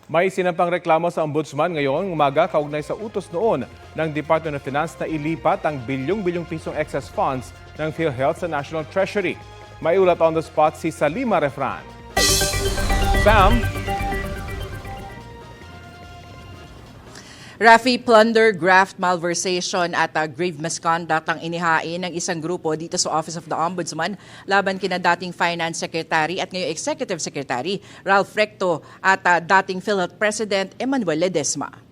May sinampang reklamo sa Ombudsman ngayong umaga kaugnay sa utos noon ng Department of Finance na ilipat ang bilyong-bilyong pisong excess funds ng PhilHealth sa National Treasury. May ulat on the spot si Salima Refran. Sam? Rafi, plunder, graft, malversation at grave misconduct ang inihain ng isang grupo dito sa Office of the Ombudsman laban kina dating Finance Secretary at ngayong Executive Secretary Ralph Recto at dating PhilHealth President Emmanuel Ledesma.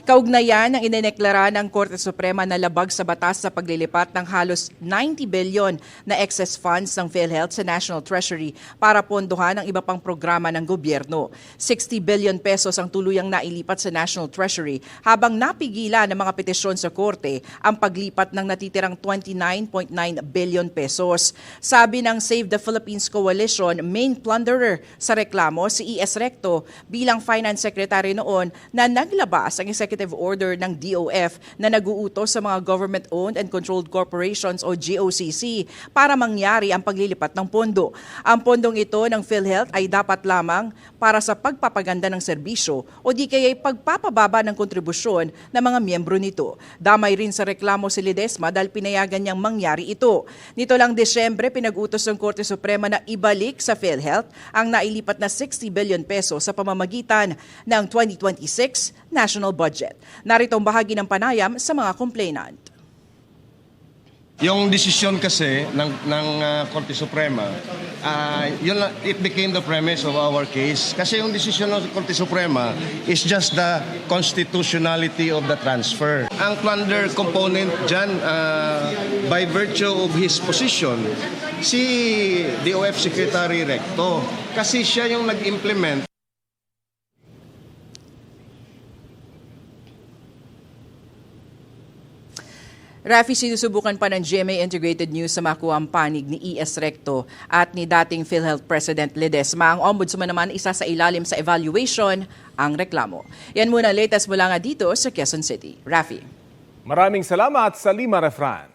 Kaugnayan ang ineneklara ng Korte Suprema na labag sa batas sa paglilipat ng halos 90 billion na excess funds ng PhilHealth sa National Treasury para pondohan ang iba pang programa ng gobyerno. 60 billion pesos ang tuluyang nailipat sa National Treasury habang napigilan ng mga petisyon sa Korte ang paglipat ng natitirang 29.9 billion pesos. Sabi ng Save the Philippines Coalition, main plunderer sa reklamo si E.S. Recto bilang Finance Secretary noon na naglabas ang Executive Order ng DOF na nag-uutos sa mga government-owned and controlled corporations o GOCC para mangyari ang paglilipat ng pondo. Ang pondong ito ng PhilHealth ay dapat lamang para sa pagpapaganda ng serbisyo o di kaya pagpapababa ng kontribusyon ng mga miyembro nito. Damay rin sa reklamo si Ledesma dahil pinayagan niyang mangyari ito. Nito lang Desyembre, pinag-utos ng Korte Suprema na ibalik sa PhilHealth ang nailipat na 60 billion pesos sa pamamagitan ng 2026 national budget. Narito ang bahagi ng panayam sa mga complainant. Yung desisyon kasi ng Korte Suprema, it became the premise of our case. Kasi yung desisyon ng Korte Suprema is just the constitutionality of the transfer. Ang plunder component dyan, by virtue of his position, si DOF Secretary Recto. Kasi siya yung nag-implement. Rafi, sinusubukan pa ng GMA Integrated News sa makuha ang panig ni E.S. Recto at ni dating PhilHealth President Ledesma. Ang Ombudsman naman isa sa ilalim sa evaluation ang reklamo. Yan muna latest mula nga dito sa Quezon City. Rafi. Maraming salamat, Salima Refran.